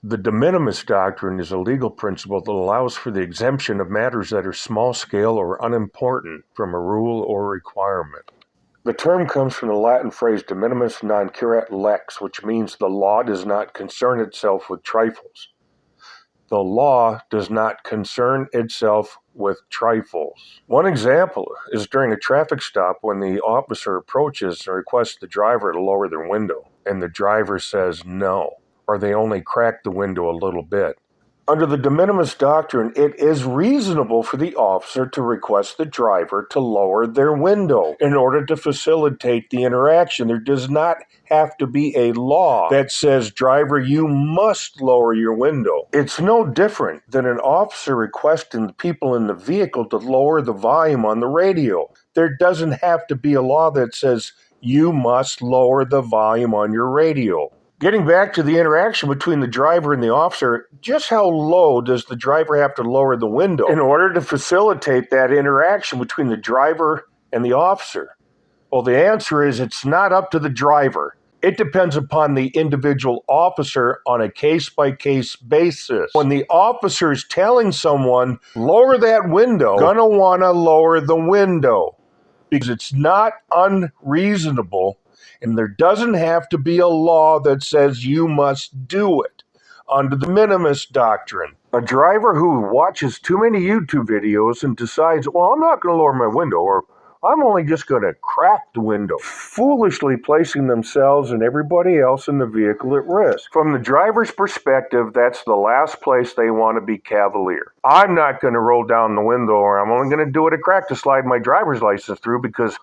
The de minimis doctrine is a legal principle that allows for the exemption of matters that are small-scale or unimportant from a rule or requirement. The term comes from the Latin phrase de minimis non curat lex, which means the law does not concern itself with trifles. The law does not concern itself with trifles. One example is during a traffic stop when the officer approaches and requests the driver to lower their window, and the driver says no, or they only crack the window a little bit. Under the de minimis doctrine, it is reasonable for the officer to request the driver to lower their window in order to facilitate the interaction. There does not have to be a law that says, driver, you must lower your window. It's no different than an officer requesting the people in the vehicle to lower the volume on the radio. There doesn't have to be a law that says you must lower the volume on your radio. Getting back to the interaction between the driver and the officer, just how low does the driver have to lower the window in order to facilitate that interaction between the driver and the officer? Well, the answer is it's not up to the driver. It depends upon the individual officer on a case-by-case basis. When the officer is telling someone, lower that window, gonna wanna lower the window because it's not unreasonable. And there doesn't have to be a law that says you must do it under the minimis doctrine. A driver who watches too many YouTube videos and decides, well, I'm not going to lower my window, or I'm only just going to crack the window, foolishly placing themselves and everybody else in the vehicle at risk. From the driver's perspective, that's the last place they want to be cavalier. I'm not going to roll down the window, or I'm only going to do it a crack to slide my driver's license through because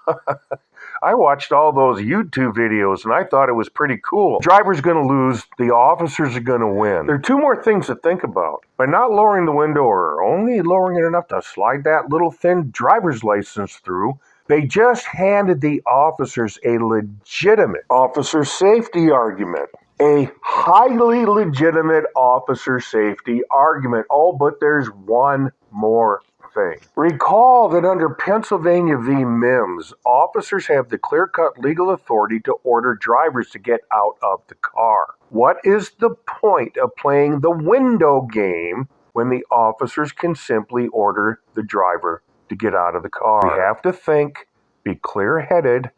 I watched all those YouTube videos and I thought it was pretty cool. Driver's going to lose, the officers are going to win. There are two more things to think about. By not lowering the window or only lowering it enough to slide that little thin driver's license through, they just handed the officers a legitimate officer safety argument. A highly legitimate officer safety argument. Oh, but there's one more thing. Recall that under Pennsylvania v. Mims, officers have the clear-cut legal authority to order drivers to get out of the car. What is the point of playing the window game when the officers can simply order the driver to get out of the car? We have to think, be clear-headed,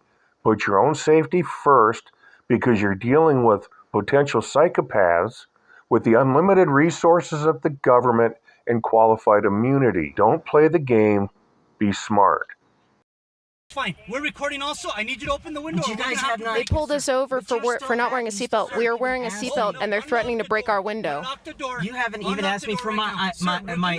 put your own safety first, because you're dealing with potential psychopaths with the unlimited resources of the government and qualified immunity. Don't play the game, be smart. Fine. We're recording also. I need you to open the window. You guys have not. They pulled us over for not wearing a seatbelt. We are wearing a seatbelt, and they're threatening to break our window. You haven't even asked me for my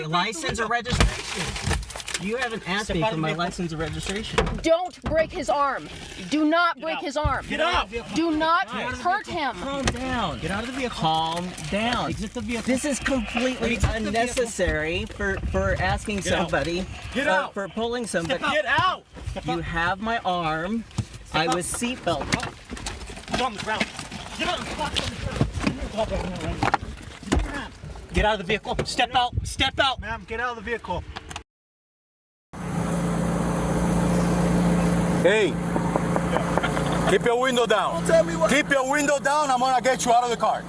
license or registration. You haven't asked me for my license or registration. Don't break his arm. Do not break his arm. Get out. Do not hurt him. Calm down. Get out of the vehicle. Calm down. Exit the vehicle. This is completely unnecessary for asking somebody. Get out. For pulling somebody. Get out. You have my arm. I was seatbelt. Get on the ground. Get on the ground. Get out of the vehicle. Step out. Step out. Ma'am, get out of the vehicle. Hey, keep your window down. Don't tell me what. Keep your window down. I'm gonna get you out of the car.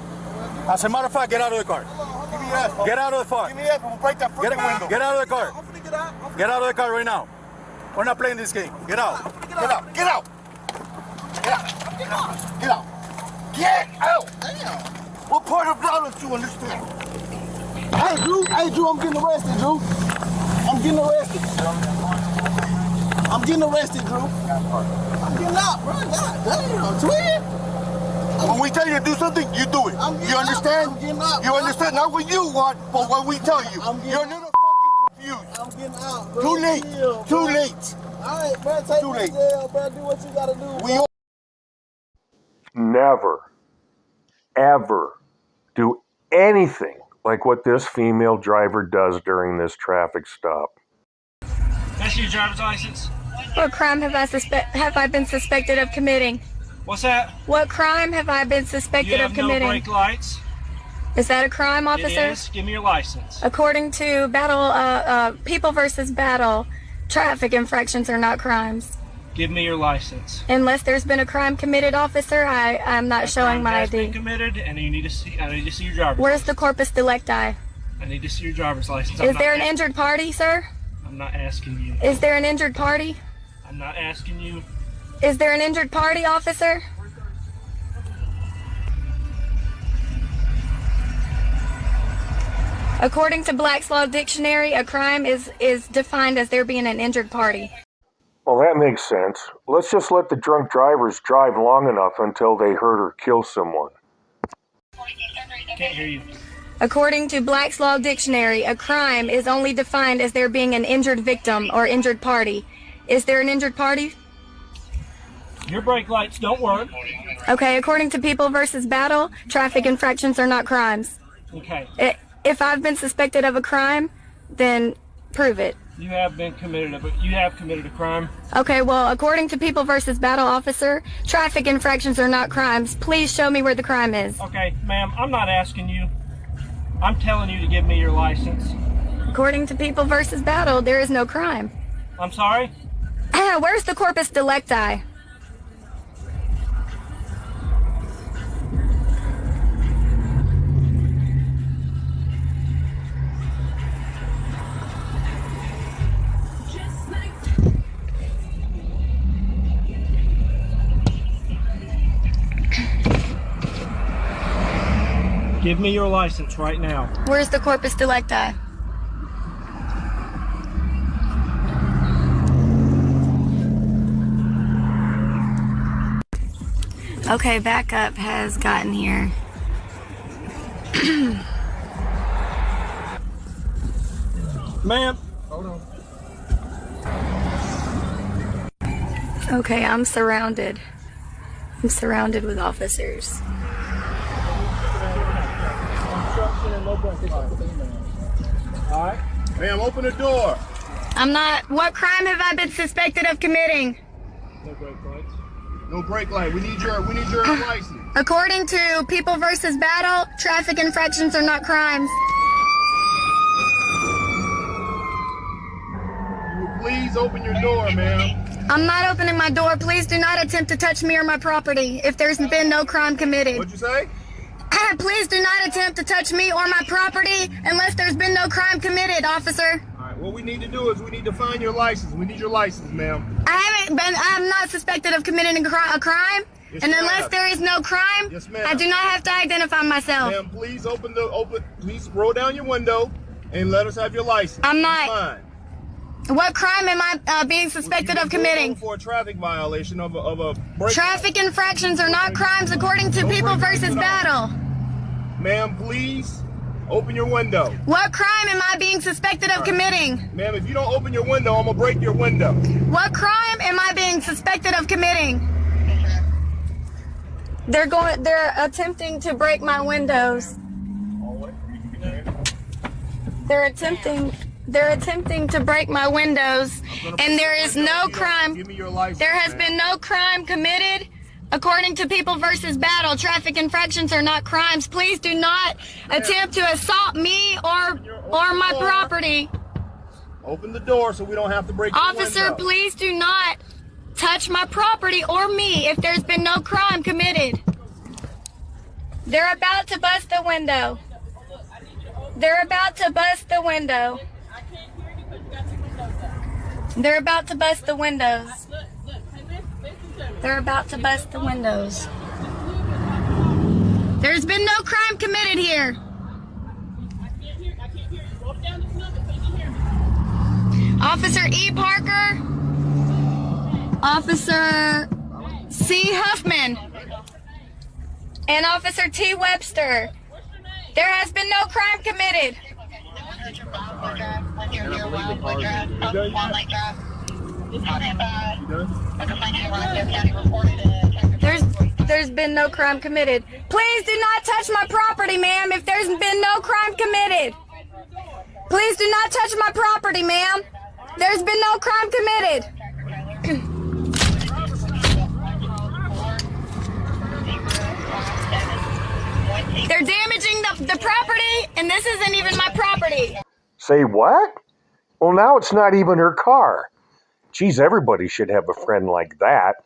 As a matter of fact, get out of the car. Give me that. Get out of the car. Give me that. We'll break that freaking window. Get out of the car. I'm finna get out. Get out of the car right now. We're not playing this game. Get out. Get out. Get out. Get out. Get out. Get out. Get out. Damn. What part of violence do you understand? Hey, Drew. Hey, Drew. I'm getting arrested, Drew. I'm getting arrested. I'm getting arrested, Drew. I'm getting out, bro. God damn, twin. When we tell you to do something, you do it. You understand? I'm getting out, you understand? Not what you want, but what we tell you. You're a little fucking confused. I'm getting out, bro. Too late. Too late. All right, bro. Take me to jail, bro. Do what you gotta do. Never, ever do anything like what this female driver does during this traffic stop. That's your driver's license. What crime have I been suspected of committing? What's that? What crime have I been suspected of committing? You have no brake lights. Is that a crime, officer? It is. Give me your license. According to People versus Battle, traffic infractions are not crimes. Give me your license. Unless there's been a crime committed, officer, I'm not showing my Has been ID. committed, and I need to see your driver's Where's the license. corpus delicti? I need to see your driver's license. Is there an injured party, sir? I'm not asking you. Is there an injured party? I'm not asking you. Is there an injured party, officer? According to Black's Law Dictionary, a crime is defined as there being an injured party. Well, that makes sense. Let's just let the drunk drivers drive long enough until they hurt or kill someone. Can't hear you. According to Black's Law Dictionary, a crime is only defined as there being an injured victim or injured party. Is there an injured party? Your brake lights don't work. Okay, according to People versus Battle, traffic infractions are not crimes. Okay. If I've been suspected of a crime, then prove it. You have committed a crime. Okay, well, according to People versus Battle, officer, traffic infractions are not crimes. Please show me where the crime is. Okay, ma'am, I'm not asking you. I'm telling you to give me your license. According to People versus Battle, there is no crime. I'm sorry? Where's the corpus delicti? Give me your license right now. Where's the corpus delicti? Okay, backup has gotten here. Ma'am. Okay, I'm surrounded. I'm surrounded with officers. Alright. Ma'am, open the door. I'm not. What crime have I been suspected of committing? No brake lights. No brake light. We need your license. According to People versus Battle, traffic infractions are not crimes. Please open your door, ma'am. I'm not opening my door. Please do not attempt to touch me or my property if there's been no crime committed. What'd you say? Please do not attempt to touch me or my property unless there's been no crime committed, officer. All right, what we need to do is we need to find your license. We need your license, ma'am. I'm not suspected of committing a crime. Yes, And you unless have. there is no crime, Yes, ma'am. I do not have to identify myself. Ma'am, please please roll down your window and let us have your license. I'm It's not. fine. What crime am I being suspected of committing? For a traffic violation of a break. Traffic infractions are not crimes according to People versus Battle. Ma'am, please open your window. What crime am I being suspected of committing? Ma'am, if you don't open your window, I'm gonna break your window. What crime am I being suspected of committing? They're attempting to break my windows. They're attempting to break my windows, and there is no crime. Give me your license. There has been no crime committed. According to People versus Battle, traffic infractions are not crimes. Please do not attempt to assault me or my property. Open the door so we don't have to break your Officer, window. please do not touch my property or me if there's been no crime committed. They're about to bust the window. They're about to bust the window. They're about to bust the windows. They're about to bust the windows. There's been no crime committed here. Officer E. Parker, Officer C. Huffman, and Officer T. Webster. There has been no crime committed. There's been no crime committed. Please do not touch my property, ma'am, if there's been no crime committed. Please do not touch my property, ma'am. There's been no crime committed. They're damaging the property, and this isn't even my property. Say what? Well, now it's not even her car. Geez, everybody should have a friend like that.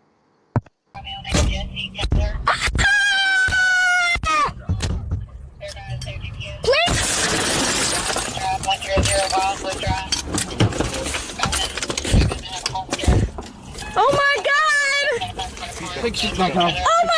Oh my God! Big shit back home. Oh my